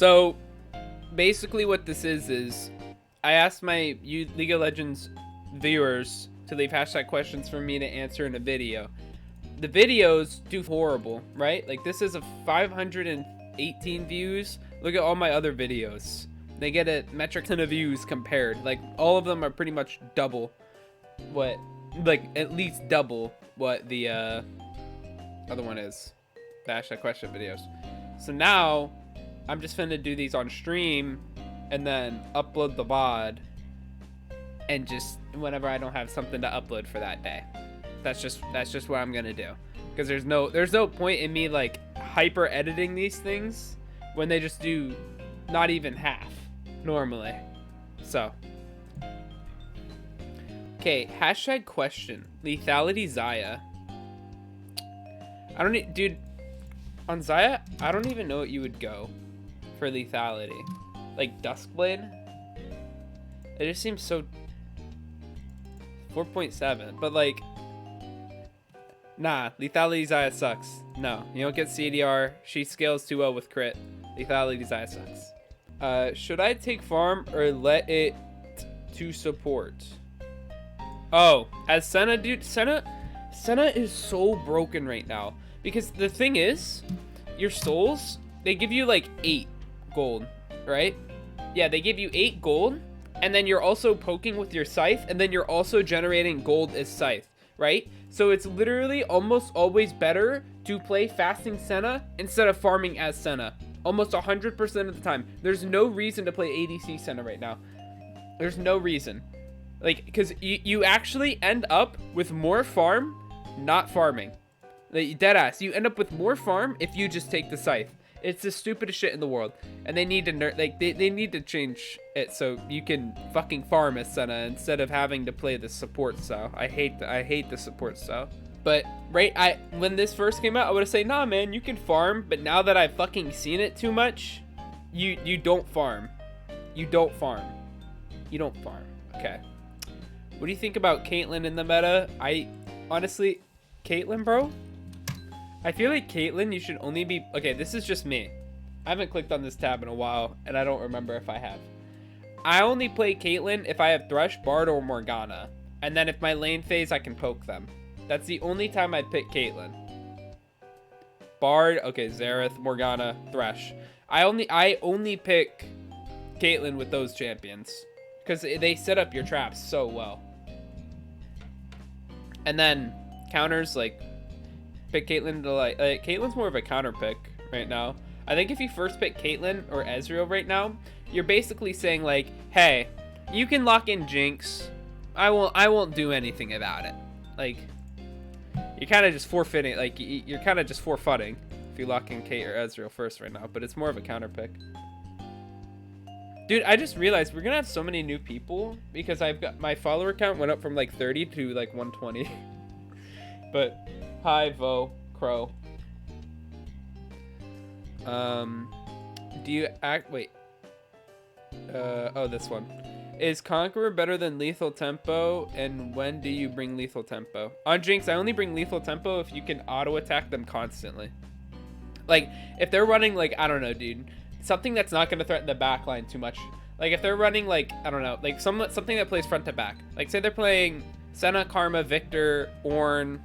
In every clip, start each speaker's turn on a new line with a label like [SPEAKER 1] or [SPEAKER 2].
[SPEAKER 1] So basically what this is I asked my League of Legends viewers to leave hashtag questions for me to answer in a video. The videos do horrible, right? Like this is a 518 views. Look at all my other videos. They get a metric ton of views compared. Like all of them are pretty much double what, like at least double what the other one is. The hashtag question videos. So now I'm just finna do these on stream and then upload the VOD and just whenever I don't have something to upload for that day. That's just what I'm gonna do. Because there's no point in me like hyper editing these things when they just do not even half normally. So okay, hashtag question. Lethality Xayah. I don't need, dude, on Xayah, I don't even know what you would go for lethality. Like Duskblade? It just seems so 4.7, but like nah, lethality Xayah sucks. No, you don't get CDR. She scales too well with crit. Lethality Xayah sucks. Should I take farm or let it to support? Oh, as Senna, dude, Senna is so broken right now. Because the thing is, your souls, they give you like 8 gold, right? Yeah, they give you 8 gold, and then you're also poking with your scythe, and then you're also generating gold as scythe, right? So it's literally almost always better to play fasting Senna instead of farming as Senna. Almost 100% of the time. There's no reason to play ADC Senna right now. There's no reason. Like, because you actually end up with more farm, not farming. Like, deadass, you end up with more farm if you just take the scythe. It's the stupidest shit in the world. And they need to they need to change it so you can fucking farm as Senna instead of having to play the support style. I hate the support style. But right, when this first came out, I would have said, nah man, you can farm, but now that I've fucking seen it too much, you don't farm. You don't farm. You don't farm. Okay. What do you think about Caitlyn in the meta? Honestly, Caitlyn, bro, I feel like Caitlyn, you should only be... Okay, this is just me. I haven't clicked on this tab in a while, and I don't remember if I have. I only play Caitlyn if I have Thresh, Bard, or Morgana. And then if my lane phase, I can poke them. That's the only time I pick Caitlyn. Bard, okay, Xerath, Morgana, Thresh. I only pick Caitlyn with those champions. Because they set up your traps so well. And then counters, like... Pick Caitlyn to like Caitlyn's more of a counter pick right now. I think if you first pick Caitlyn or Ezreal right now, you're basically saying like, hey, you can lock in Jinx. I won't do anything about it. Like, you're kind of just forfeiting. Like, you're kind of just forfeiting if you lock in Kate or Ezreal first right now. But it's more of a counter pick. Dude, I just realized we're gonna have so many new people because I've got my follower count went up from like 30 to like 120. But hi, Vo Crow. Do you act? Wait. Oh, this one. Is Conqueror better than Lethal Tempo? And when do you bring Lethal Tempo? On Jinx, I only bring Lethal Tempo if you can auto attack them constantly. Like, if they're running, like, I don't know, dude. Something that's not going to threaten the backline too much. Like, if they're running, like, I don't know, like, something that plays front to back. Like, say they're playing Senna, Karma, Victor, Ornn,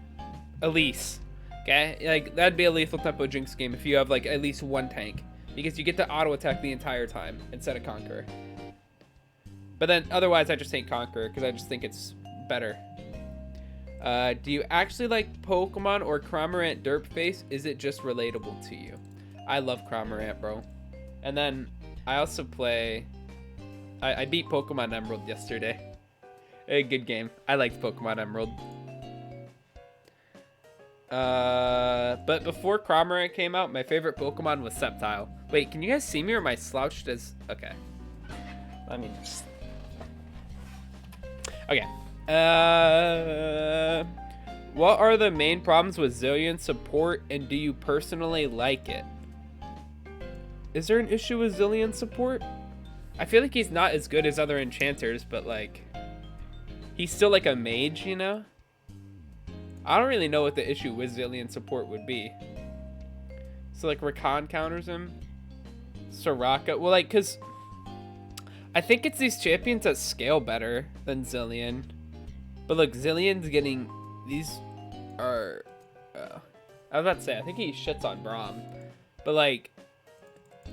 [SPEAKER 1] Elise. Okay? Like, that'd be a Lethal Tempo Jinx game if you have, like, at least one tank. Because you get to auto attack the entire time instead of Conqueror. But then, otherwise, I just hate Conqueror because I just think it's better. Do you actually like Pokemon or Cramorant Derpface? Is it just relatable to you? I love Cramorant, bro. And then, I also play... I beat Pokemon Emerald yesterday. A good game. I liked Pokemon Emerald. But before Cramorant came out, my favorite Pokemon was Sceptile. Wait, can you guys see me or am I slouched as... Okay. Let me just... Okay. What are the main problems with Zilean support, and do you personally like it? Is there an issue with Zilean support? I feel like he's not as good as other enchanters, but like... He's still like a mage, you know? I don't really know what the issue with Zilean support would be. So like Rakan counters him. Soraka. Well, like, because I think it's these champions that scale better than Zillion. But look, Zillion's getting... These are... I was about to say, I think he shits on Braum. But, like,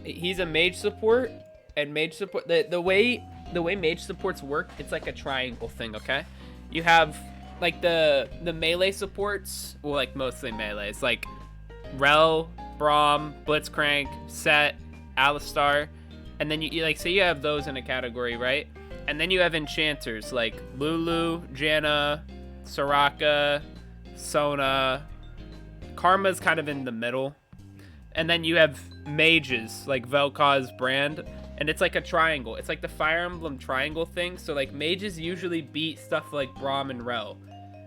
[SPEAKER 1] he's a mage support. And mage support... The way mage supports work, it's like a triangle thing, okay? You have, like, the melee supports. Well, like, mostly melees. Like, Rel, Braum, Blitzcrank, Set, Alistar. And then you like, say you have those in a category, right? And then you have enchanters like Lulu, Janna, Soraka, Sona. Karma's kind of in the middle. And then you have mages like Vel'Koz, Brand. And it's like a triangle. It's like the Fire Emblem triangle thing. So like mages usually beat stuff like Braum and Rel.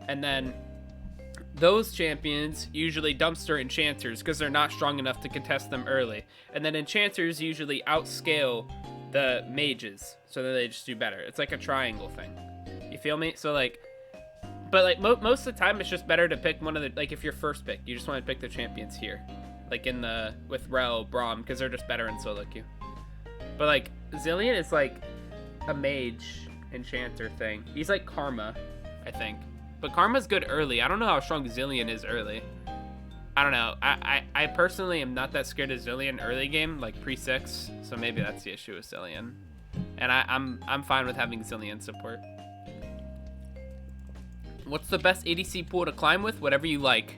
[SPEAKER 1] And then those champions usually dumpster enchanters because they're not strong enough to contest them early. And then enchanters usually outscale the mages, so that they just do better. It's like a triangle thing. You feel me? So like, but like most of the time, it's just better to pick one of the, like if you're first pick, you just want to pick the champions here, like in the with Rel, Braum, because they're just better in solo queue. But like Zillion is like a mage enchanter thing. He's like Karma, I think. But Karma's good early. I don't know how strong Zillion is early. I don't know. I personally am not that scared of Zillion early game, like pre-6. So maybe that's the issue with Zillion. And I'm fine with having Zillion support. What's the best ADC pool to climb with? Whatever you like.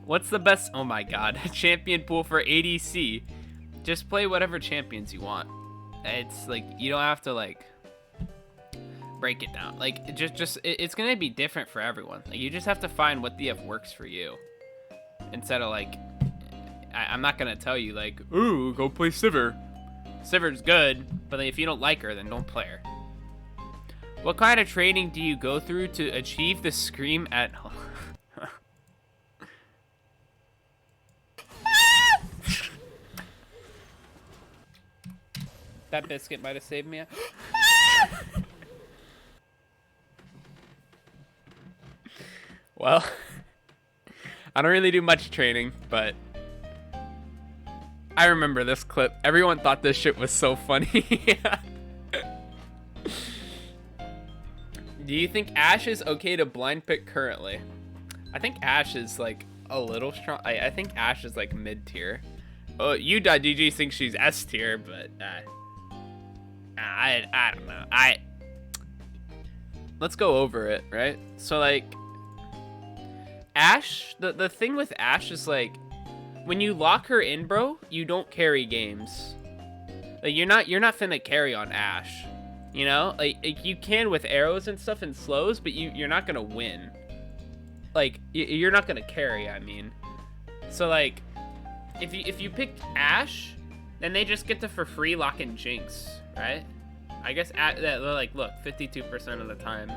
[SPEAKER 1] What's the best... Oh my god. Champion pool for ADC. Just play whatever champions you want. It's like, you don't have to like... break it down. Like, it's gonna be different for everyone. Like, you just have to find what DF works for you, instead of like, I'm not gonna tell you like, ooh, go play Sivir. Sivir's good, but if you don't like her, then don't play her. What kind of training do you go through to achieve the scream at home? That biscuit might have saved me. Well, I don't really do much training, but I remember this clip. Everyone thought this shit was so funny. Do you think Ashe is okay to blind pick currently? I think Ashe is like a little strong. I think Ashe is like mid tier. Oh, U.DG thinks she's S tier, but I don't know. Let's go over it, right? So like, Ashe, the thing with Ashe is like, when you lock her in, bro, you don't carry games. Like, you're not finna carry on Ashe, you know? Like you can with arrows and stuff and slows, but you're not gonna win. Like, you're not gonna carry, I mean. So like, if you pick Ashe, then they just get to for free lock in Jinx, right? I guess like, look, 52% of the time,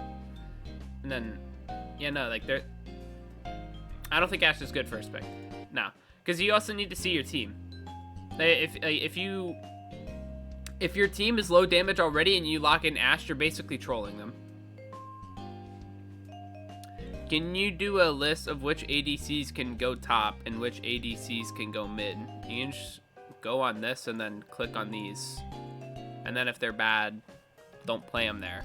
[SPEAKER 1] and then yeah, no, like they're. I don't think Ashe is good first pick. No, because you also need to see your team. If your team is low damage already and you lock in Ashe, you're basically trolling them. Can you do a list of which ADCs can go top and which ADCs can go mid? You can just go on this and then click on these. And then if they're bad, don't play them there.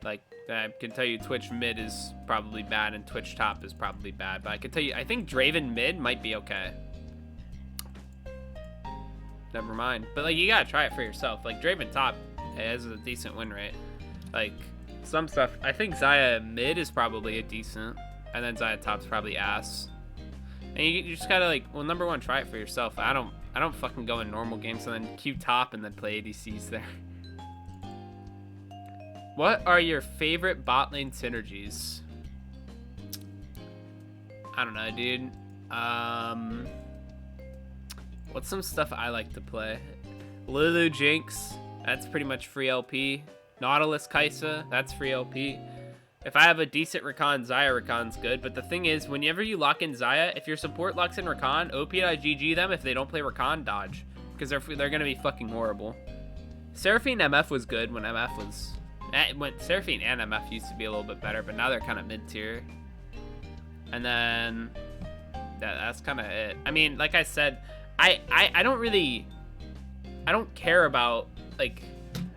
[SPEAKER 1] Like, I can tell you Twitch mid is probably bad and Twitch top is probably bad. But I can tell you, I think Draven mid might be okay. Never mind. But, like, you gotta try it for yourself. Like, Draven top has a decent win rate. Like, some stuff. I think Xayah mid is probably a decent. And then Xayah top's probably ass. And you just gotta, like, well, number one, try it for yourself. I don't fucking go in normal games and then queue top and then play ADCs there. What are your favorite bot lane synergies? I don't know, dude. What's some stuff I like to play? Lulu Jinx, that's pretty much free LP. Nautilus Kai'Sa, that's free LP. If I have a decent Rakan, Xayah Rakan's good. But the thing is, whenever you lock in Xayah, if your support locks in Rakan, OP.GG them. If they don't play Rakan, dodge. Because they're going to be fucking horrible. Seraphine MF was good when MF was... When Seraphine and MF used to be a little bit better, but now they're kind of mid-tier. And then... that's kind of it. I mean, like I said, I don't care about, like,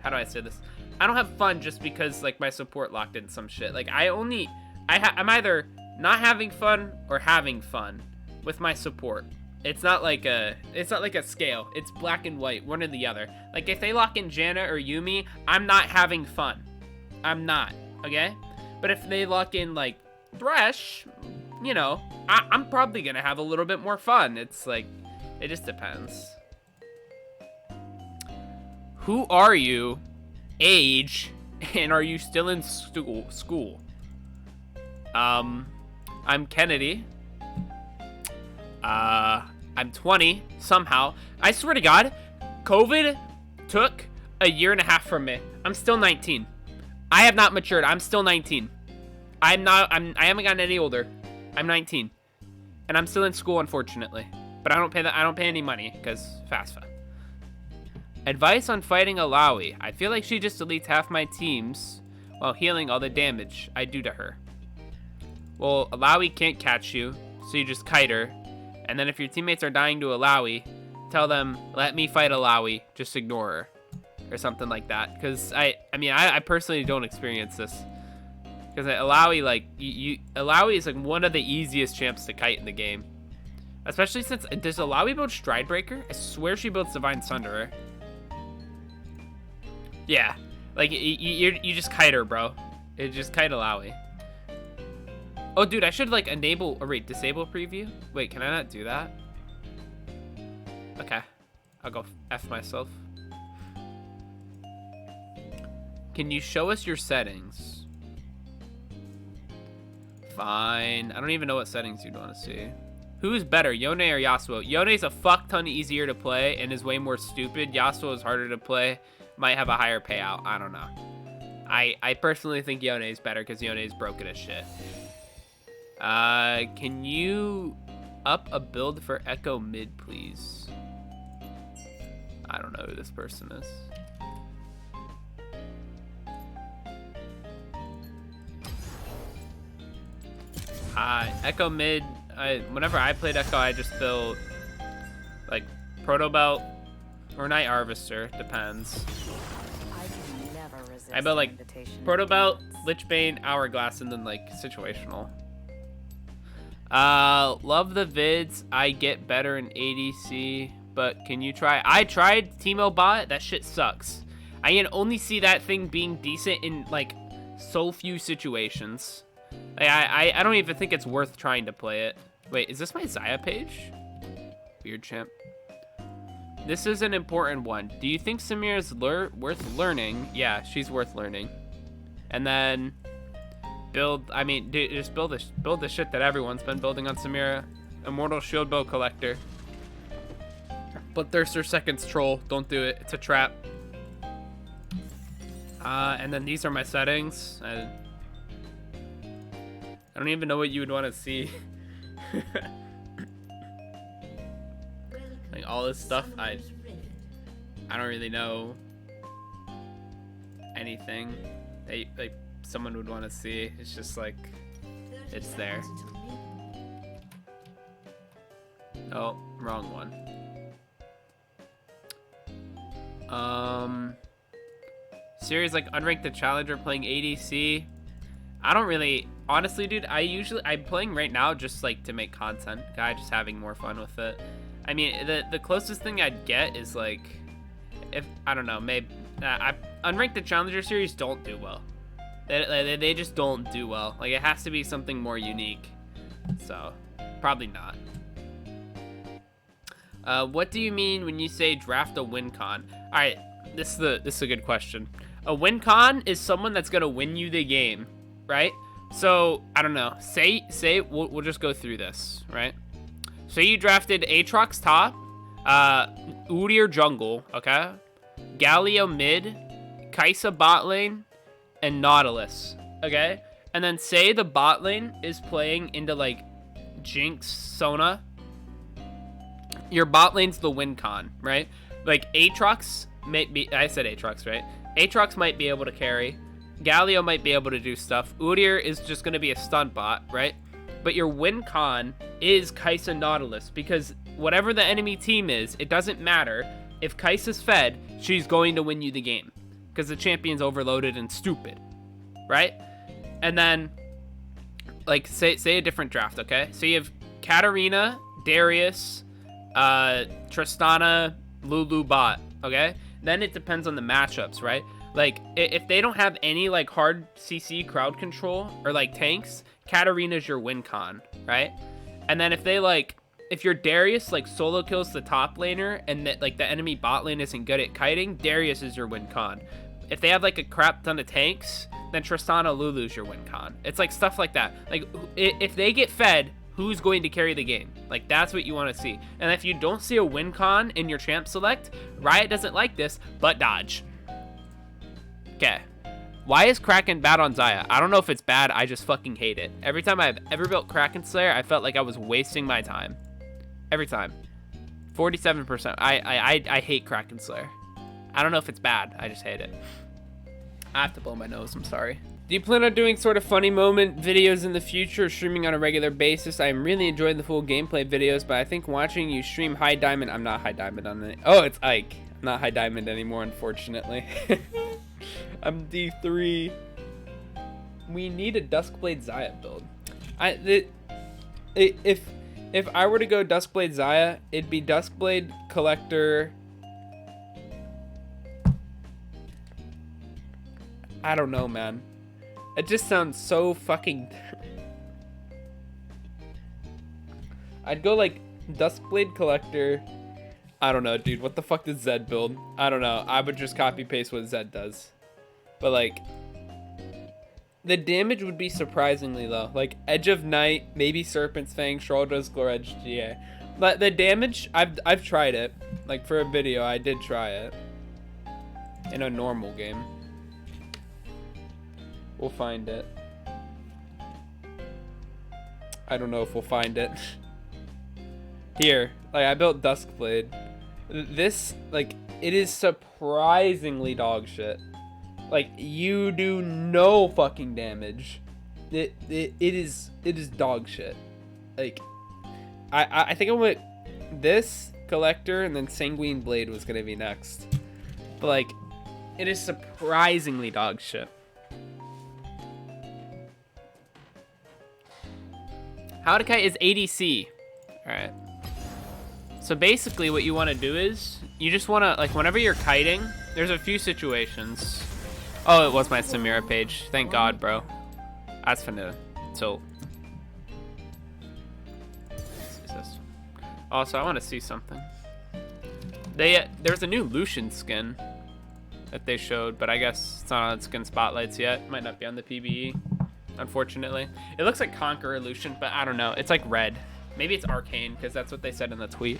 [SPEAKER 1] how do I say this? I don't have fun just because, like, my support locked in some shit. Like, I'm either not having fun or having fun with my support. It's not like a scale. It's black and white, one or the other. Like, if they lock in Janna or Yumi, I'm not having fun. I'm not, okay? But if they lock in, like, Thresh, you know, I'm probably gonna have a little bit more fun. It's like, it just depends. Who are you? Age, and are you still in school? I'm Kennedy. I'm 20, somehow. I swear to God, COVID took a year and a half from me. I'm still 19. I have not matured. I'm still 19. I haven't gotten any older. I'm 19. And I'm still in school, unfortunately. But I don't pay any money, because FAFSA. Advice on fighting Alawi. I feel like she just deletes half my teams while healing all the damage I do to her. Well, Alawi can't catch you, so you just kite her. And then if your teammates are dying to Alawi, tell them, let me fight Alawi, just ignore her. Or something like that. Because, I personally don't experience this. Because Alawi, like, Alawi is, like, one of the easiest champs to kite in the game. Especially since, does Alawi build Stridebreaker? I swear she builds Divine Sunderer. Yeah. Like, you just kite her, bro. You just kite Alawi. Oh, dude, I should, like, enable, or wait, disable preview? Wait, can I not do that? Okay. I'll go F myself. Can you show us your settings? Fine. I don't even know what settings you'd want to see. Who's better, Yone or Yasuo? Yone's a fuck ton easier to play and is way more stupid. Yasuo is harder to play. Might have a higher payout. I don't know. I personally think Yone is better because Yone is broken as shit. Can you up a build for Echo mid, please? I don't know who this person is. Echo mid, whenever I played Echo, I just built, like, Proto Belt or Night Harvester, depends. I built, like, Proto Belt, Lichbane, Hourglass, and then, like, situational. Love the vids. I get better in ADC, but can you try? I tried Teemo Bot. That shit sucks. I can only see that thing being decent in, like, so few situations. Like, I don't even think it's worth trying to play it. Wait, is this my Xayah page? Weird champ. This is an important one. Do you think Samira is worth learning? Yeah, she's worth learning. And then build, I mean, dude, just build the shit that everyone's been building on Samira. Immortal Shield Bow Collector. But Thirster Seconds Troll. Don't do it. It's a trap. And then these are my settings. I don't even know what you would want to see. Like all this stuff, I don't really know anything that like someone would want to see. It's just like it's there. Oh, wrong one. Series like Unranked the Challenger playing ADC. I don't really, honestly, dude. I'm playing right now just like to make content. Just having more fun with it. I mean, the closest thing I'd get is like, if I don't know, maybe Unranked the Challenger series don't do well. They just don't do well. Like it has to be something more unique. So probably not. What do you mean when you say draft a win con? All right, this is a good question. A win con is someone that's gonna win you the game, right? So I don't know. Say we'll just go through this, right? So you drafted Aatrox top, Udyr jungle, okay? Galio mid, Kai'Sa bot lane, and Nautilus, okay? And then say the bot lane is playing into like Jinx, Sona. Your bot lane's the win con, right? Like Aatrox may be, I said Aatrox, right? Aatrox might be able to carry. Galio might be able to do stuff. Udyr is just going to be a stun bot, right? But your win con is Kai'Sa Nautilus because whatever the enemy team is, it doesn't matter. If Kai'Sa's fed, she's going to win you the game because the champion's overloaded and stupid, right? And then, like, say a different draft, okay? So you have Katarina, Darius, Tristana, Lulu bot, okay? Then it depends on the matchups, right? Like, if they don't have any, like, hard CC crowd control or, like, tanks, Katarina's your win con, right? And then if they, like, if your Darius, like, solo kills the top laner and, that like, the enemy bot lane isn't good at kiting, Darius is your win con. If they have, like, a crap ton of tanks, then Tristana Lulu's your win con. It's, like, stuff like that. Like, if they get fed, who's going to carry the game? Like, that's what you want to see. And if you don't see a win con in your champ select, Riot doesn't like this, but dodge. Okay. Why is Kraken bad on Xayah? I don't know if it's bad, I just fucking hate it. Every time I've ever built Kraken Slayer, I felt like I was wasting my time. Every time. 47%. I hate Kraken Slayer. I don't know if it's bad, I just hate it. I have to blow my nose, I'm sorry. Do you plan on doing sort of funny moment videos in the future or streaming on a regular basis? I am really enjoying the full gameplay videos, but I think watching you stream High Diamond... I'm not High Diamond on it. Oh, it's Ike. I'm not High Diamond anymore, unfortunately. I'm D3. We need a Duskblade Xayah build. If I were to go Duskblade Xayah, it'd be Duskblade Collector... I don't know, man. It just sounds so fucking... I'd go like Duskblade Collector. I don't know, dude. What the fuck does Zed build? I don't know. I would just copy paste what Zed does. But like, the damage would be surprisingly low. Like Edge of Night, maybe Serpent's Fang, Shroud's Glare Edge GA. But the damage, I've tried it. Like for a video, I did try it. In a normal game. We'll find it. I don't know if we'll find it. Here, like I built Duskblade. This, like, it is surprisingly dog shit. Like, you do no fucking damage. It is dog shit. Like, I think I went this Collector and then Sanguine Blade was gonna be next. But like, it is surprisingly dog shit. Howdakai is ADC. Alright. So basically what you want to do is, you just want to, like, whenever you're kiting, there's a few situations. Oh, it was my Samira page. Thank God, bro. That's finna. So. Also, I want to see something. There's a new Lucian skin that they showed, but I guess it's not on skin spotlights yet. Might not be on the PBE. Unfortunately, it looks like Conqueror Lucian, but I don't know. It's like red. Maybe it's Arcane because that's what they said in the tweet.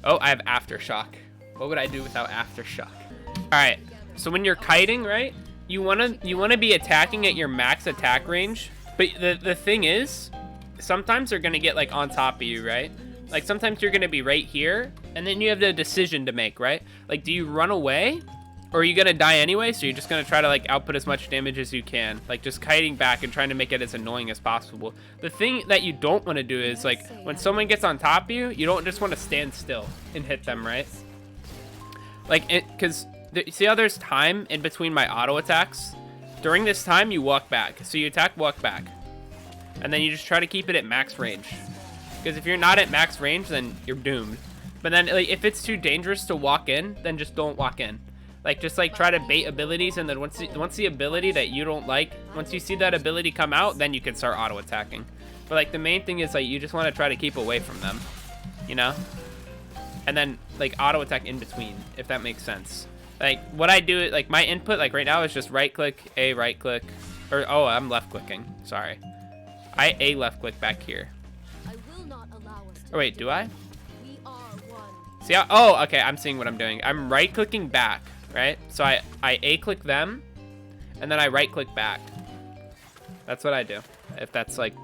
[SPEAKER 1] Oh, I have Aftershock. What would I do without Aftershock? All right. So when you're kiting, right, you wanna be attacking at your max attack range. But the thing is, sometimes they're gonna get like on top of you, right? Like sometimes you're gonna be right here, and then you have the decision to make, right? Like, do you run away? Or are you gonna die anyway? So you're just gonna try to like output as much damage as you can, like just kiting back and trying to make it as annoying as possible. The thing that you don't want to do is like when someone gets on top of you, you don't just want to stand still and hit them, right? Like because see how there's time in between my auto attacks? During this time, you walk back. So you attack, walk back, and then you just try to keep it at max range. Because if you're not at max range, then you're doomed. But then like, if it's too dangerous to walk in, then just don't walk in. Like, just, like, try to bait abilities, and then once the ability that you don't like, once you see that ability come out, then you can start auto-attacking. But, like, the main thing is, like, you just want to try to keep away from them, you know? And then, like, auto-attack in between, if that makes sense. Like, what I do, like, my input, like, right now is just right-click, A, right-click, or, oh, I'm left-clicking, sorry. I A left-click back here. Oh, wait, do I? See how, oh, okay, I'm seeing what I'm doing. I'm right-clicking back. Right? So I A-click them, and then I right-click back. That's what I do. If that's like,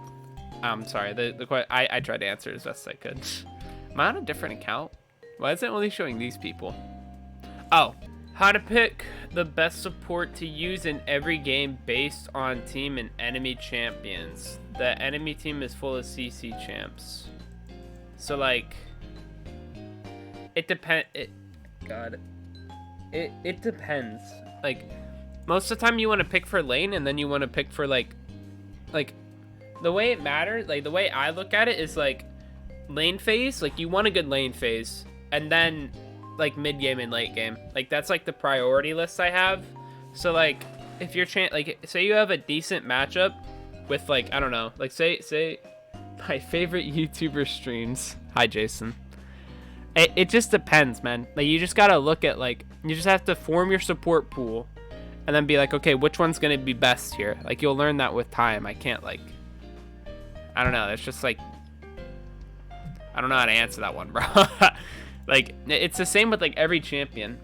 [SPEAKER 1] I'm sorry. I tried to answer as best I could. Am I on a different account? Why is it only showing these people? Oh, how to pick the best support to use in every game based on team and enemy champions. The enemy team is full of CC champs. So like, God. It depends. Like, most of the time you want to pick for lane, and then you want to pick for, like, the way it matters, like, the way I look at it is, like, lane phase, like, you want a good lane phase, and then, like, mid-game and late game. Like, that's, like, the priority list I have. So, like, if you're like, say you have a decent matchup with, like, I don't know, like, say my favorite YouTuber streams. Hi, Jason. It just depends, man. Like, you just gotta look at, like, you just have to form your support pool and then be like, okay, which one's gonna be best here? Like, you'll learn that with time. I can't, like, I don't know. It's just, like, I don't know how to answer that one, bro. Like, it's the same with, like, every champion.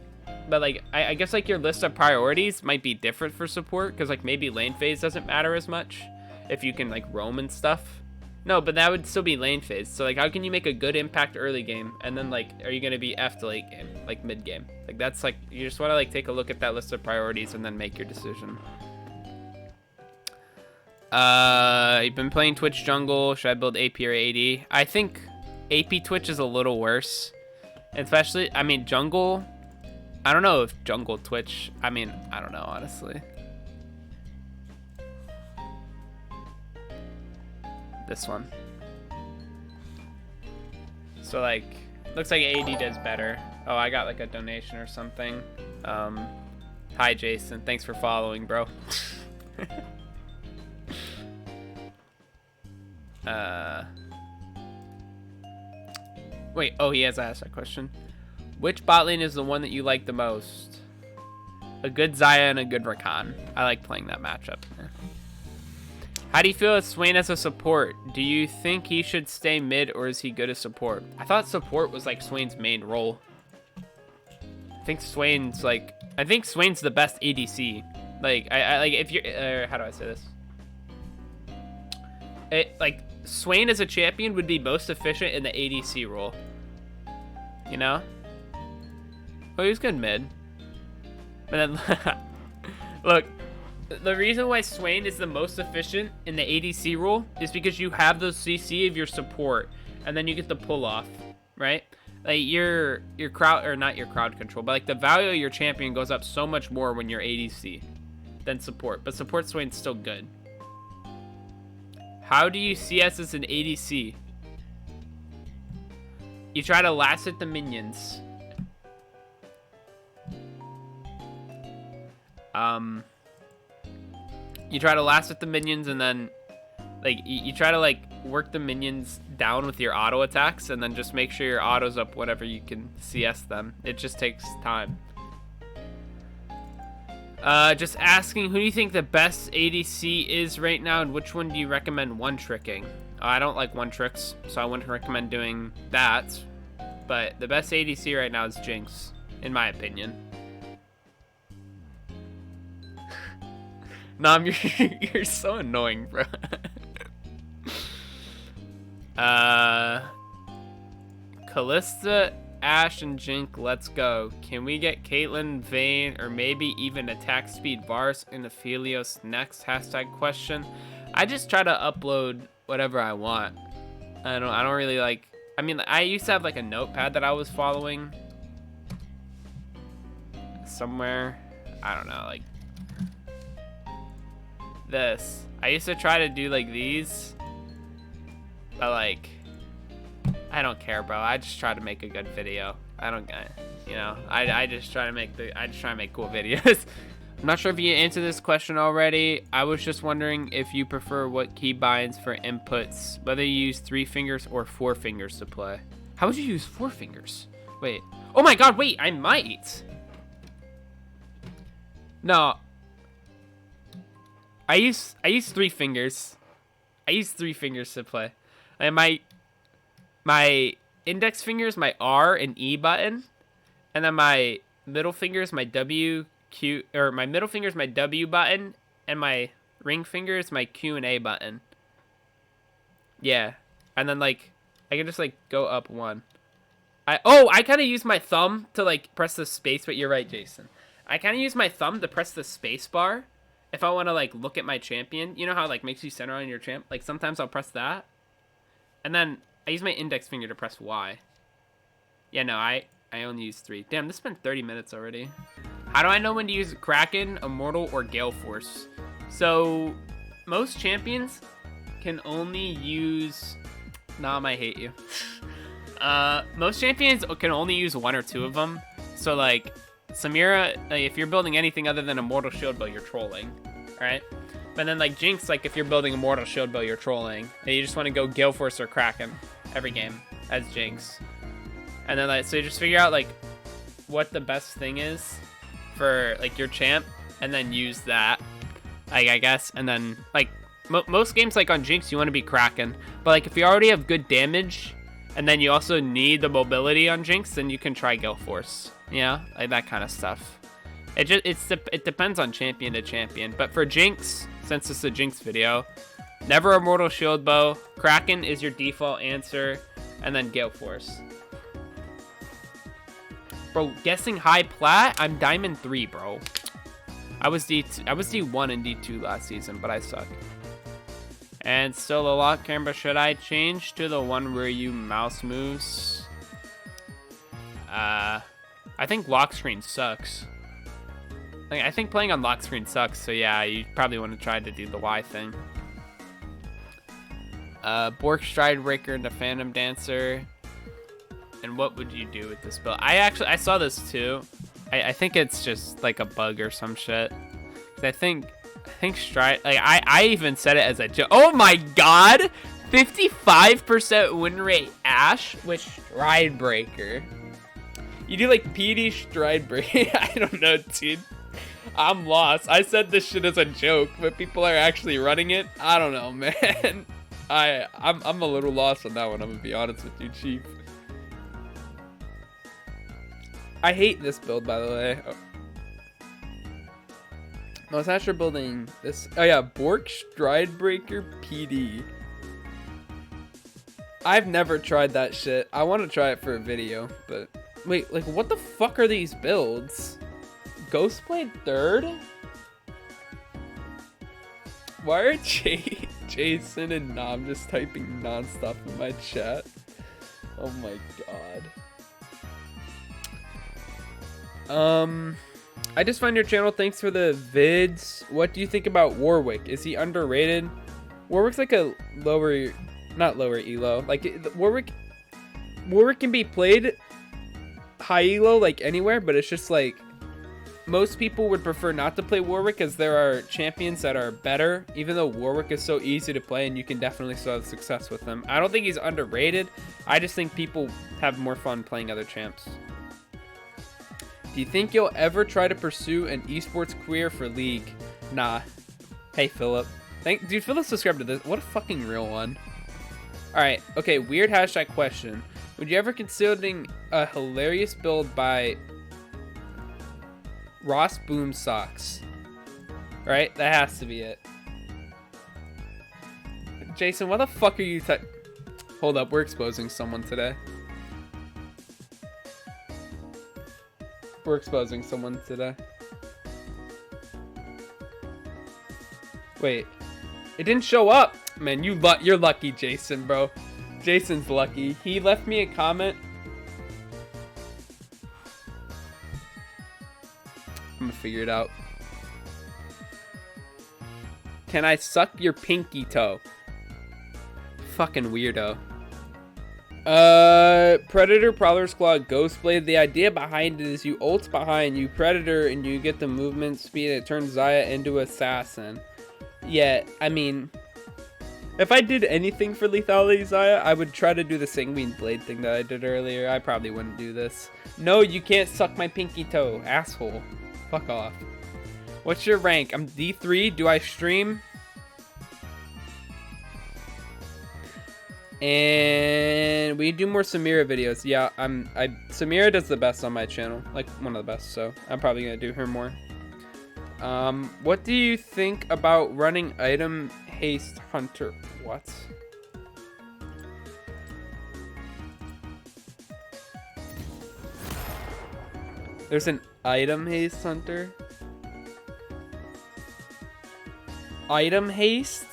[SPEAKER 1] But, like, I guess, like, your list of priorities might be different for support, because, like, maybe lane phase doesn't matter as much if you can, like, roam and stuff. No, but that would still be lane phase. So, like, how can you make a good impact early game, and then, like, are you going to be F to late game, like, mid game? Like, that's, like, you just want to, like, take a look at that list of priorities and then make your decision. You've been playing Twitch jungle. Should I build AP or AD? I think AP Twitch is a little worse. Especially, I mean, jungle... I don't know if jungle Twitch... I mean, I don't know, honestly. This one. So, like, looks like AD does better. Oh, I got, like, a donation or something. Hi, Jason. Thanks for following, bro. Wait, oh, he has asked that question. Which bot lane is the one that you like the most? A good Xayah and a good Rakan. I like playing that matchup. How do you feel with Swain as a support? Do you think he should stay mid, or is he good as support? I thought support was, like, Swain's main role. I think Swain's the best ADC. Like, I like, if you're, how do I say this? Like, Swain as a champion would be most efficient in the ADC role. You know? Oh, he's good mid. But then, look, the reason why Swain is the most efficient in the ADC role is because you have those CC of your support, and then you get the pull off, right? Like, your crowd, or not your crowd control, but, like, the value of your champion goes up so much more when you're ADC than support. But support Swain's still good. How do you CS as an ADC? You try to last hit the minions. You try to last with the minions, and then, like, you try to, like, work the minions down with your auto attacks, and then just make sure your auto's up whenever you can CS them. It just takes time. Just asking, who do you think the best ADC is right now, and which one do you recommend one-tricking? I don't like one-tricks, so I wouldn't recommend doing that. But the best ADC right now is Jinx, in my opinion. Nom, you're so annoying, bro. Kalista, Ashe, and Jink, let's go. Can we get Caitlyn, Vayne, or maybe even attack speed Vars in Aphelios next? Hashtag question. I just try to upload whatever I want. I don't really like. I mean, I used to have, like, a notepad that I was following somewhere. I don't know, like this. I used to try to do, like, these, but, like, I don't care, bro. I just try to make a good video. You know, I just try to make cool videos. I'm not sure if you answered this question already. I was just wondering if you prefer what keybinds for inputs, whether you use 3 fingers or 4 fingers to play. How would you use 4 fingers? Wait. Oh my god, wait, I might. No. I use 3 fingers. I use 3 fingers to play. And my index finger is my R and E button, and then my middle finger is my my middle finger is my W button, and my ring finger is my Q and A button. Yeah, and then, like, I can just, like, go up 1. I kind of use my thumb to, like, press the space, but you're right, Jason. I kind of use my thumb to press the space bar if I want to, like, look at my champion. You know how it, like, makes you center on your champ? Like, sometimes I'll press that, and then I use my index finger to press Y. Yeah, no, I I only use 3. Damn, this has been 30 minutes already. How do I know when to use Kraken, Immortal, or Gale Force? So, most champions can only use... Nah, I hate you. Most champions can only use 1 or 2 of them. So, like, Samira, like, if you're building anything other than Immortal Shield Bow, you're trolling. Alright? But then, like, Jinx, like, if you're building Immortal Shield Bow, you're trolling. And you just want to go Gale Force or Kraken every game as Jinx. And then, like, so you just figure out, like, what the best thing is for, like, your champ, and then use that, like, I guess. And then, like, most games, like, on Jinx, you want to be Kraken. But, like, if you already have good damage, and then you also need the mobility on Jinx, then you can try Gale Force. Yeah, like, that kind of stuff. It depends on champion to champion. But for Jinx, since it's a Jinx video, never Immortal Shield Bow. Kraken is your default answer, and then Gale Force. Bro, guessing high plat? I'm Diamond 3, bro. I was D1 and D2 last season, but I suck. And still the lock camera. Should I change to the one where you mouse moves? I think lock screen sucks. Like, I think playing on lock screen sucks, so yeah, you probably want to try to do the Y thing. Bork Stride Breaker into Phantom Dancer. And what would you do with this build? I saw this too. I think it's just like a bug or some shit. 'Cause I think Stride, like, I even said it as a joke. Oh my god! 55% win rate Ashe with Stride Breaker. You do like PD Stride Breaker. I don't know, dude. I'm lost. I said this shit as a joke, but people are actually running it. I don't know, man. I'm a little lost on that one, I'm gonna be honest with you, Chief. I hate this build, by the way. Oh. No, it's not sure building this. Oh yeah, Bork Stride Breaker PD. I've never tried that shit. I want to try it for a video, but wait, like, what the fuck are these builds? Ghostblade 3rd? Why are Jason and Nom just typing nonstop in my chat? Oh my god. I just found your channel. Thanks for the vids. What do you think about Warwick? Is he underrated? Warwick's like a lower, not lower elo. Like, Warwick can be played high elo like anywhere, but it's just like most people would prefer not to play Warwick as there are champions that are better, even though Warwick is so easy to play and you can definitely still have success with him. I don't think he's underrated. I just think people have more fun playing other champs. Do you think you'll ever try to pursue an esports career for League? Nah. Hey, Philip. Dude, Philip subscribed to this. What a fucking real one. Alright, okay, weird hashtag question. Would you ever considering a hilarious build by Ross Boom Socks? Right? That has to be it. Jason, what the fuck are you Hold up, we're exposing someone today. We're exposing someone today. Wait, it didn't show up. Man, you're lucky, Jason, bro. Jason's lucky. He left me a comment. I'm gonna figure it out. Can I suck your pinky toe? Fucking weirdo. Predator, Prowler's Claw, Ghostblade. The idea behind it is you ult behind, you Predator, and you get the movement speed, and it turns Xayah into Assassin. Yeah, I mean, if I did anything for lethality Xayah, I would try to do the Sanguine Blade thing that I did earlier. I probably wouldn't do this. No, you can't suck my pinky toe, asshole. Fuck off. What's your rank? I'm D3. Do I stream? And we do more Samira videos. Yeah, Samira does the best on my channel, like one of the best, so I'm probably gonna do her more. What do you think about running item haste hunter? What? There's an item haste hunter? Item haste?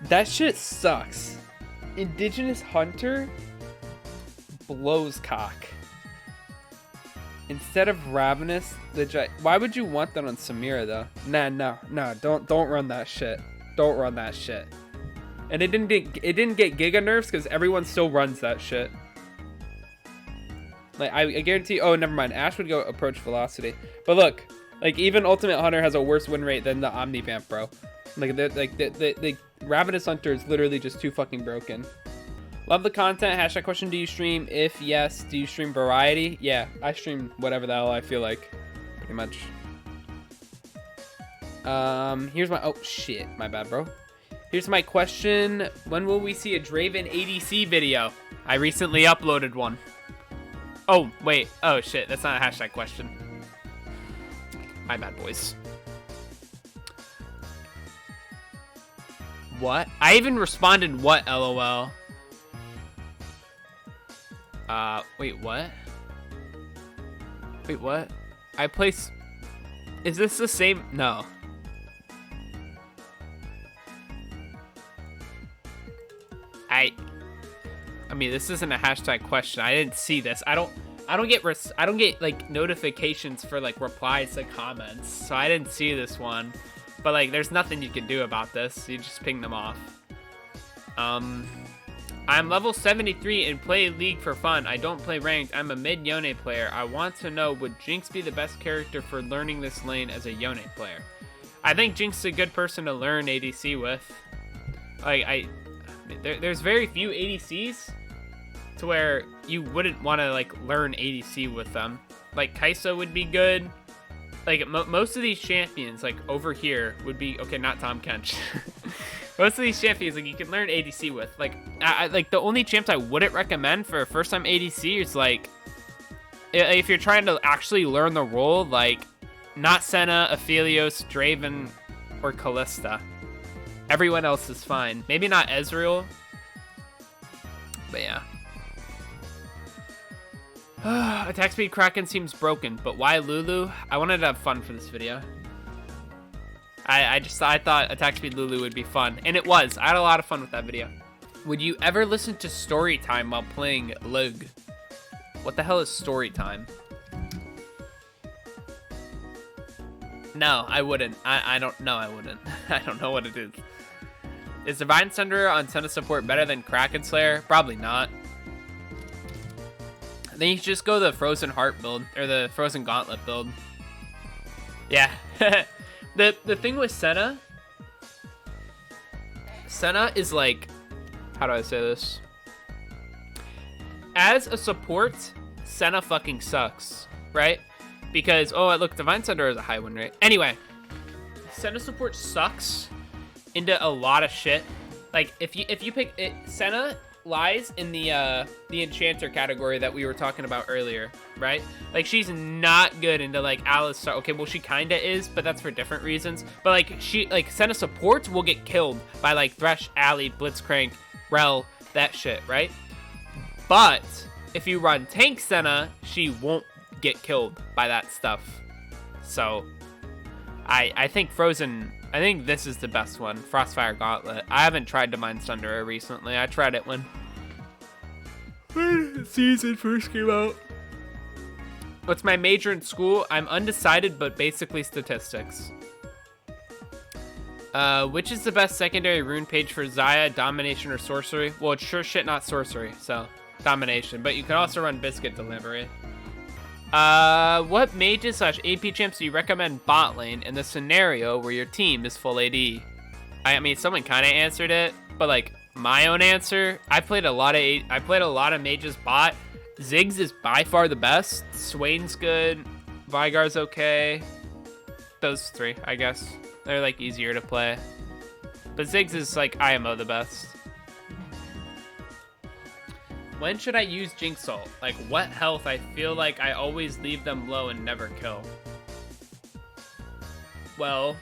[SPEAKER 1] That shit sucks. Indigenous hunter? Flo's cock. Instead of Ravenous, why would you want that on Samira though? Nah, no, don't run that shit. Don't run that shit. And it didn't get Giga nerfs because everyone still runs that shit. Like I guarantee. Oh, never mind. Ash would go approach velocity. But look, like even Ultimate Hunter has a worse win rate than the Omnivamp, bro. Like the Ravenous Hunter is literally just too fucking broken. Love the content. Hashtag question, do you stream? If yes, do you stream variety? Yeah, I stream whatever the hell I feel like, pretty much. Here's my, oh shit, my bad, bro. Here's my question. When will we see a Draven ADC video? I recently uploaded one. Oh, wait. Oh shit, that's not a hashtag question. My bad, boys. What? I even responded, what, LOL? Wait, what? Wait, what? I place... Is this the same? No. I mean, this isn't a hashtag question. I didn't see this. I don't get like notifications for like replies to comments, so I didn't see this one. But like, there's nothing you can do about this. You just ping them off. I'm level 73 and play League for fun. I don't play ranked. I'm a mid Yone player. I want to know, would Jinx be the best character for learning this lane as a Yone player? I think Jinx is a good person to learn ADC with. Like, there's very few ADCs to where you wouldn't want to like learn ADC with them. Like Kai'Sa would be good. Like most of these champions, like over here, would be okay. Not Tom Kench. Most of these champions, like you can learn ADC with. Like, like the only champs I wouldn't recommend for a first-time ADC is like, if you're trying to actually learn the role, like not Senna, Aphelios, Draven, or Kalista. Everyone else is fine. Maybe not Ezreal, but yeah. Attack speed Kraken seems broken, but why Lulu? I wanted to have fun for this video. I thought attack speed Lulu would be fun, and it was. I had a lot of fun with that video. Would you ever listen to story time while playing Lug? What the hell is story time? No, I wouldn't. I don't know. I wouldn't. I don't know what it is. Is Divine Thunder on Senna support better than Kraken Slayer? Probably not. Then you should just go the Frozen Heart build, or the Frozen Gauntlet build. Yeah. The thing with Senna is like, how do I say this? As a support, Senna fucking sucks, right? Because, oh, look, Divine Thunder has a high win rate. Anyway, Senna support sucks into a lot of shit. Like, if you pick it, Senna lies in the enchanter category that we were talking about earlier, right? Like, she's not good into like Alistar. Okay, well, she kinda is, but that's for different reasons. But like Senna supports will get killed by like Thresh, Ali, Blitzcrank, Rel, that shit, right? But if you run tank Senna, she won't get killed by that stuff. So I think I think this is the best one, Frostfire Gauntlet. I haven't tried Divine Thunder recently. I tried it when season first came out. What's my major in school? I'm undecided, but basically statistics. Which is the best secondary rune page for Xayah, Domination, or Sorcery? Well, it's sure shit not Sorcery, so Domination. But you can also run Biscuit Delivery. What mages / AP champs do you recommend bot lane in the scenario where your team is full AD? I mean, someone kind of answered it, but like my own answer, I played a lot of mages bot. Ziggs is by far the best. Swain's good. Vygar's okay. Those three, I guess. They're like easier to play. But Ziggs is like IMO the best. When should I use Jinx ult? Like, what health? I feel like I always leave them low and never kill. Well,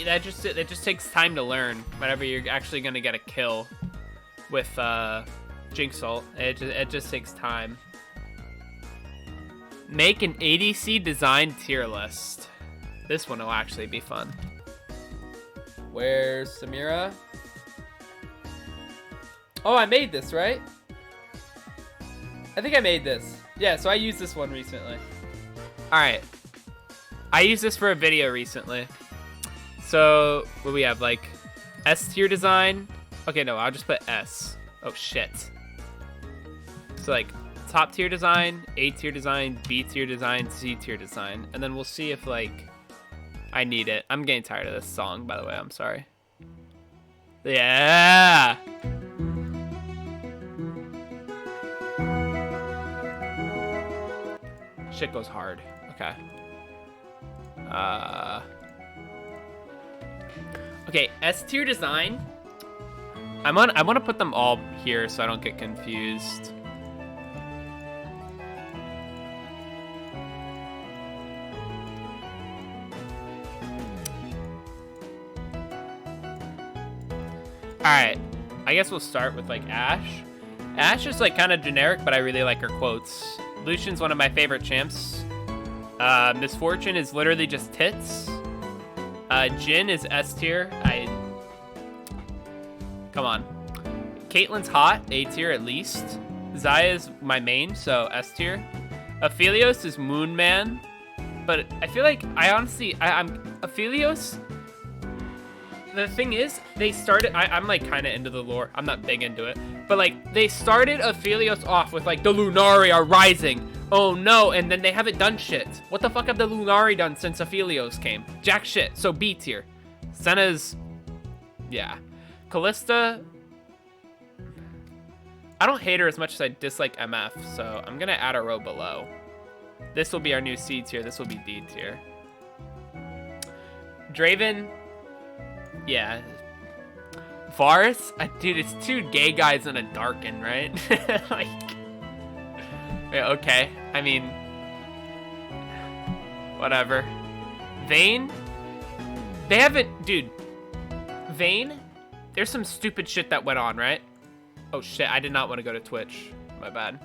[SPEAKER 1] that just takes time to learn. Whenever you're actually gonna get a kill with Jinx ult, it just takes time. Make an ADC design tier list. This one will actually be fun. Where's Samira? Oh, I made this, right? I think I made this. Yeah, so I used this one recently. All right. I used this for a video recently. So, what do we have? Like, S tier design. Okay, no, I'll just put S. Oh, shit. So, like, top tier design, A tier design, B tier design, C tier design. And then we'll see if, like, I need it. I'm getting tired of this song, by the way. I'm sorry. Yeah! Shit goes hard. Okay. Okay, S tier design. I want to put them all here so I don't get confused. Alright, I guess we'll start with like Ash. Ash is like kind of generic, but I really like her quotes. Lucian's one of my favorite champs. Misfortune is literally just tits. Jin is S tier. Come on. Caitlyn's hot, A tier at least. Xayah is my main, so S tier. Aphelios is Moon Man, but I feel like I'm Aphelios. The thing is, they started. I'm like kind of into the lore. I'm not big into it, but like they started Aphelios off with like the Lunari are rising. Oh no, and then they haven't done shit. What the fuck have the Lunari done since Aphelios came? Jack shit. So B tier. Senna's, yeah. Callista, I don't hate her as much as I dislike MF, so I'm gonna add a row below. This will be our new C tier. This will be D tier. Draven, yeah. Varus, dude, it's two gay guys and a Darkin, right? Like, yeah, okay. I mean, whatever. Vayne, they haven't, dude. Vayne, there's some stupid shit that went on, right? Oh shit, I did not want to go to Twitch. My bad.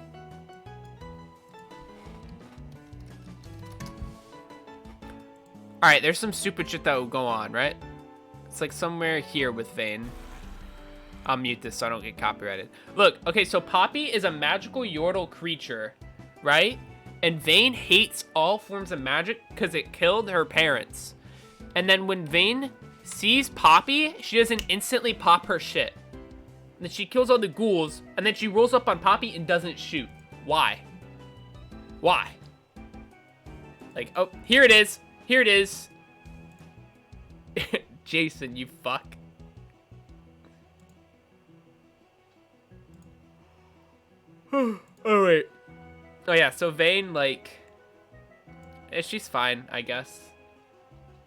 [SPEAKER 1] Alright, there's some stupid shit that will go on, right? It's like somewhere here with Vayne. I'll mute this so I don't get copyrighted. Look, okay, so Poppy is a magical yordle creature, right? And Vayne hates all forms of magic because it killed her parents. And then when Vayne sees Poppy, she doesn't instantly pop her shit. And then she kills all the ghouls, and then she rolls up on Poppy and doesn't shoot. Why? Why? Like, oh, here it is. Here it is. Jason, you fuck. Oh, wait. Oh, yeah, so Vayne, like, she's fine, I guess.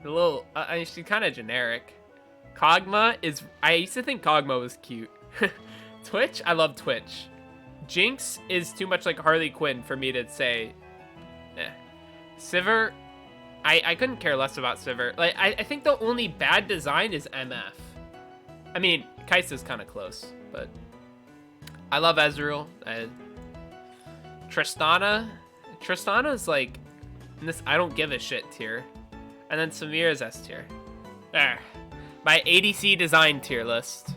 [SPEAKER 1] A little, I mean, she's kind of generic. Kog'Maw is, I used to think Kog'Maw was cute. Twitch, I love Twitch. Jinx is too much like Harley Quinn for me to say, eh. Sivir, I couldn't care less about Sivir. Like, I think the only bad design is MF. I mean, Kai'Sa's kind of close, but I love Ezreal. Tristana's like in this I don't give a shit tier. And then Samira's S tier. There. My ADC design tier list.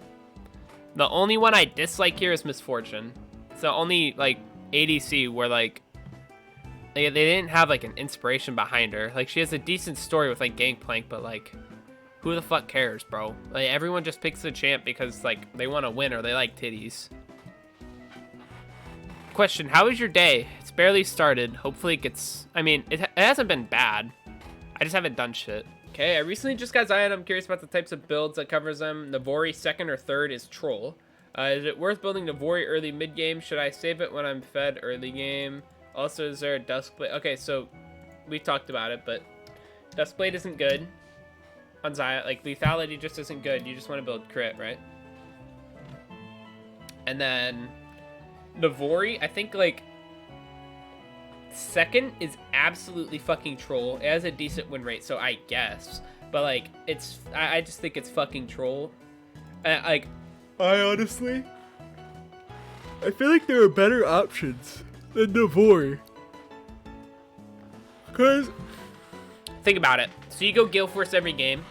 [SPEAKER 1] The only one I dislike here is Misfortune. It's the only like ADC where like they didn't have like an inspiration behind her. Like she has a decent story with like Gangplank, but like who the fuck cares, bro? Like everyone just picks the champ because like they want to win or they like titties. Question, how was your day? It's barely started. Hopefully it gets, I mean, it hasn't been bad. I just haven't done shit. Okay, I recently just got Xayah and I'm curious about the types of builds that covers them. Navori second or third is Troll. Is it worth building Navori early mid game? Should I save it when I'm fed early game? Also, is there a Duskblade? Okay, so we talked about it, but Duskblade isn't good on Xayah. Like lethality just isn't good. You just want to build crit, right? And then Navori, I think like second is absolutely fucking Troll. It has a decent win rate, so I guess. But like, it's I just think it's fucking Troll. Like, I honestly, I feel like there are better options than Navori. Cause think about it. So you go Gale Force every game,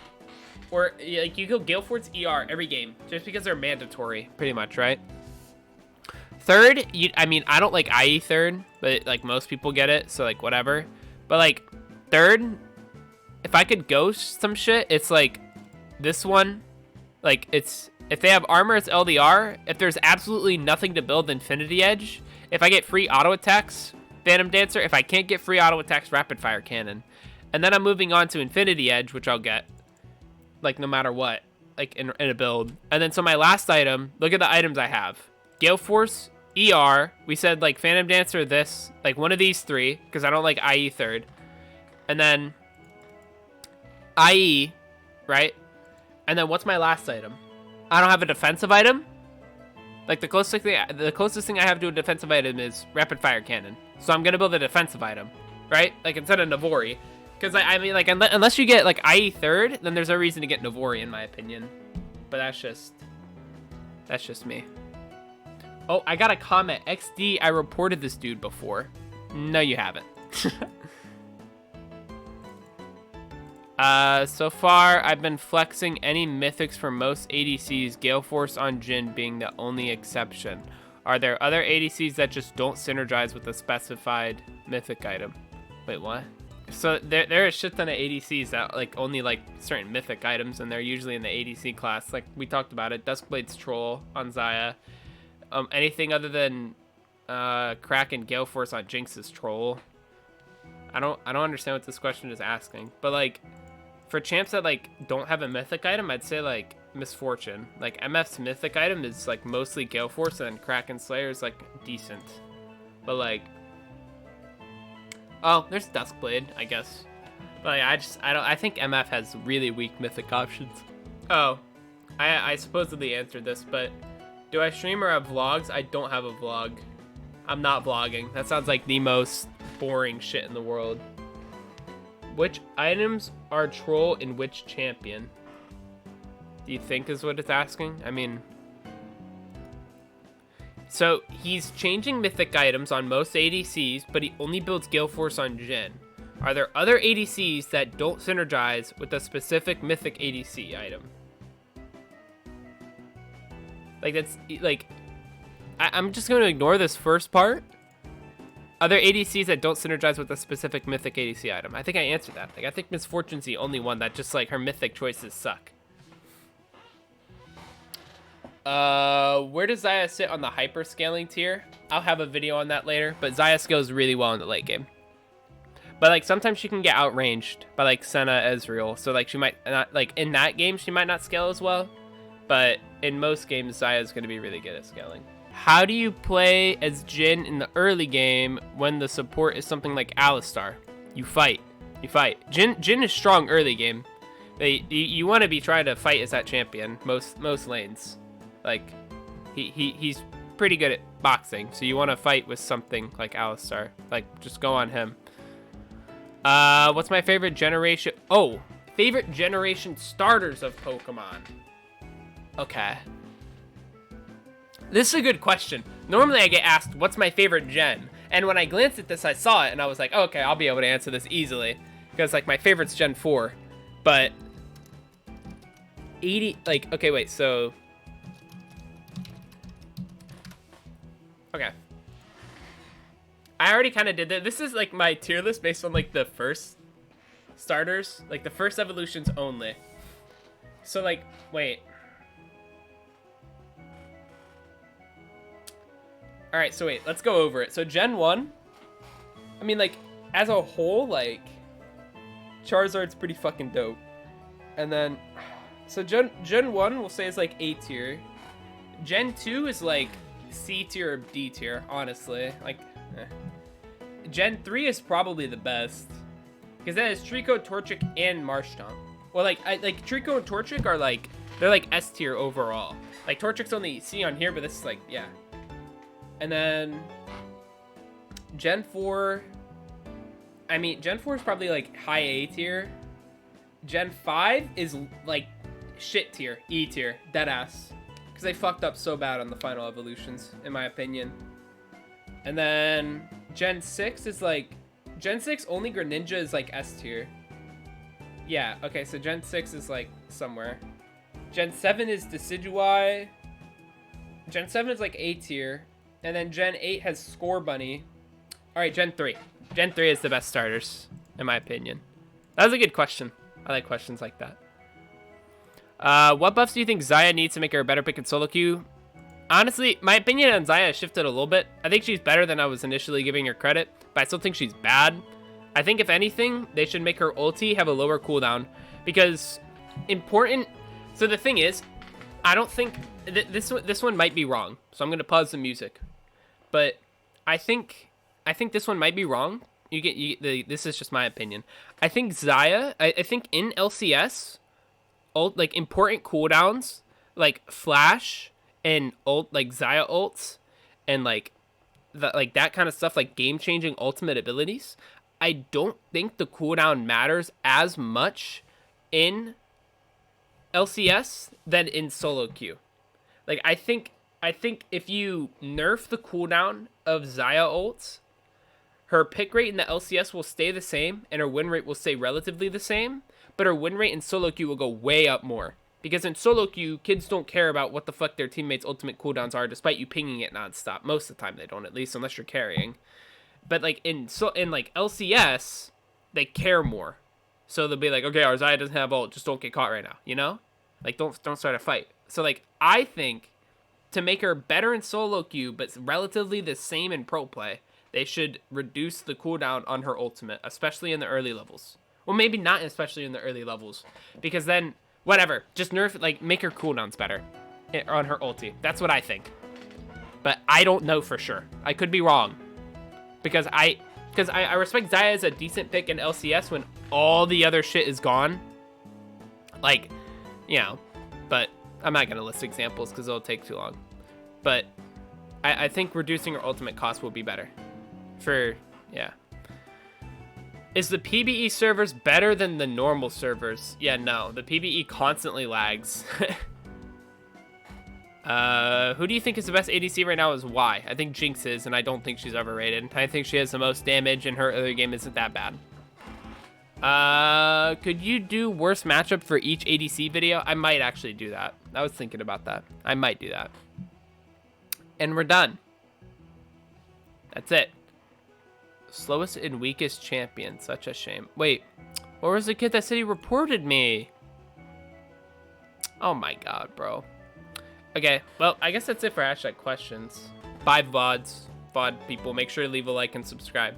[SPEAKER 1] or like you go Gale Force ER every game, just because they're mandatory, pretty much, right? third, I mean, I don't like IE third, but like most people get it, so like whatever. But like third, if I could ghost some shit, it's like this one. Like it's, if they have armor, it's LDR. If there's absolutely nothing to build, Infinity Edge. If I get free auto attacks, Phantom Dancer. If I can't get free auto attacks, Rapid Fire Cannon. And then I'm moving on to Infinity Edge, which I'll get, like, no matter what, like, in a build. And then, so my last item, look at the items I have. Gale Force, ER, we said, like, Phantom Dancer, this, like, one of these three, because I don't like IE third. And then, IE, right? And then, what's my last item? I don't have a defensive item. Like, the closest thing I have to a defensive item is Rapid Fire Cannon. So I'm going to build a defensive item, right? Like, instead of Navori. Because, I mean, like, unless you get, like, IE third, then there's no reason to get Navori, in my opinion. But that's just me. Oh, I got a comment. XD, I reported this dude before. No, you haven't. So far, I've been flexing any mythics for most ADCs, Gale Force on Jhin being the only exception. Are there other ADCs that just don't synergize with a specified mythic item? Wait, what? So there are a shit ton of ADCs that like only like certain mythic items, and they're usually in the ADC class. Like we talked about it, Duskblade's Troll on Xayah. Anything other than Kraken Gale Force on Jinx is Troll. I don't understand what this question is asking, but like for champs that like don't have a mythic item, I'd say like Misfortune. Like MF's mythic item is like mostly Gale Force, and Kraken Slayer is like decent, but like. Oh, there's Duskblade, I guess. But like, I think MF has really weak mythic options. Oh, I supposedly answered this, but do I stream or have vlogs? I don't have a vlog. I'm not vlogging. That sounds like the most boring shit in the world. Which items are troll in which champion? Do you think is what it's asking? I mean... So, he's changing mythic items on most ADCs, but he only builds Gale Force on Jhin. Are there other ADCs that don't synergize with a specific mythic ADC item? Like, that's, like... I'm just going to ignore this first part. Other ADCs that don't synergize with a specific mythic ADC item. I think I answered that. Like, I think Misfortune's the only one that just, like, her mythic choices suck. Where does Xayah sit on the hyper scaling tier? I'll have a video on that later, but Xayah scales really well in the late game. But like sometimes she can get outranged by like Senna, Ezreal, so like she might not, like in that game she might not scale as well, but in most games Xayah is going to be really good at scaling. How do you play as Jhin in the early game when the support is something like Alistar? You fight. Jhin is strong early game. You want to be trying to fight as that champion most lanes. Like, he's pretty good at boxing, so you want to fight with something like Alistar. Like, just go on him. What's my favorite generation? Oh, favorite generation starters of Pokemon. Okay. This is a good question. Normally I get asked, what's my favorite gen? And when I glanced at this, I saw it, and I was like, oh, okay, I'll be able to answer this easily. Because, like, my favorite's Gen 4. But, 80, like, okay, wait, so... Okay. I already kind of did that. This is like my tier list based on like the first starters, like the first evolutions only. So like, wait. All right, so wait, let's go over it. So Gen 1, I mean like as a whole, like Charizard's pretty fucking dope. And then, so Gen 1 we'll say is like A tier. Gen 2 is like C tier or D tier, honestly. Like, Gen 3 is probably the best. Because that is Trico, Torchic, and Marshtomp. Well, like, Trico and Torchic are like, they're like S tier overall. Like, Torchic's only C on here, but this is like, yeah. And then, Gen 4, I mean, Gen 4 is probably like high A tier. Gen 5 is like shit tier, E tier, deadass. They fucked up so bad on the final evolutions, in my opinion. And then Gen 6 is like... Gen 6 only Greninja is like S tier. Yeah, okay, so Gen 6 is like somewhere. Gen 7 is Decidueye. Gen 7 is like A tier. And then Gen 8 has Score Bunny. All right, Gen 3. Gen 3 is the best starters, in my opinion. That was a good question. I like questions like that. What buffs do you think Xayah needs to make her a better pick in solo queue? Honestly, my opinion on Xayah has shifted a little bit. I think she's better than I was initially giving her credit, but I still think she's bad. I think if anything, they should make her ulti have a lower cooldown, because important. So the thing is, I don't think this one might be wrong. So I'm gonna pause the music, but I think this one might be wrong. This is just my opinion. I think Xayah. I think in LCS, like important cooldowns, like Flash and like Xayah ults, and like that kind of stuff, like game-changing ultimate abilities. I don't think the cooldown matters as much in LCS than in solo queue. Like I think if you nerf the cooldown of Xayah ults, her pick rate in the LCS will stay the same and her win rate will stay relatively the same, but her win rate in solo queue will go way up more. Because in solo queue, kids don't care about what the fuck their teammates' ultimate cooldowns are, despite you pinging it nonstop. Most of the time they don't, at least, unless you're carrying. But like in like LCS, they care more. So they'll be like, okay, our Xayah doesn't have ult, just don't get caught right now, you know? Like don't start a fight. So like I think to make her better in solo queue, but relatively the same in pro play, they should reduce the cooldown on her ultimate, especially in the early levels. Well, maybe not especially in the early levels, because then whatever, just nerf, like, make her cooldowns better on her ulti. That's what I think. But I don't know for sure. I could be wrong. Because I respect Xayah as a decent pick in LCS when all the other shit is gone. Like, you know, but I'm not going to list examples because it'll take too long. But I think reducing her ultimate cost will be better. Yeah. Is the PBE servers better than the normal servers? Yeah, no. The PBE constantly lags. Who do you think is the best ADC right now is why? I think Jinx is, and I don't think she's overrated. I think she has the most damage, and her early game isn't that bad. Could you do worst matchup for each ADC video? I might actually do that. I was thinking about that. I might do that. And we're done. That's it. Slowest and weakest champion. Such a shame. Wait, where was the kid that said he reported me? Oh my god, bro. Okay, well, I guess that's it for hashtag questions. Bye, VODs. VOD people, make sure to leave a like and subscribe.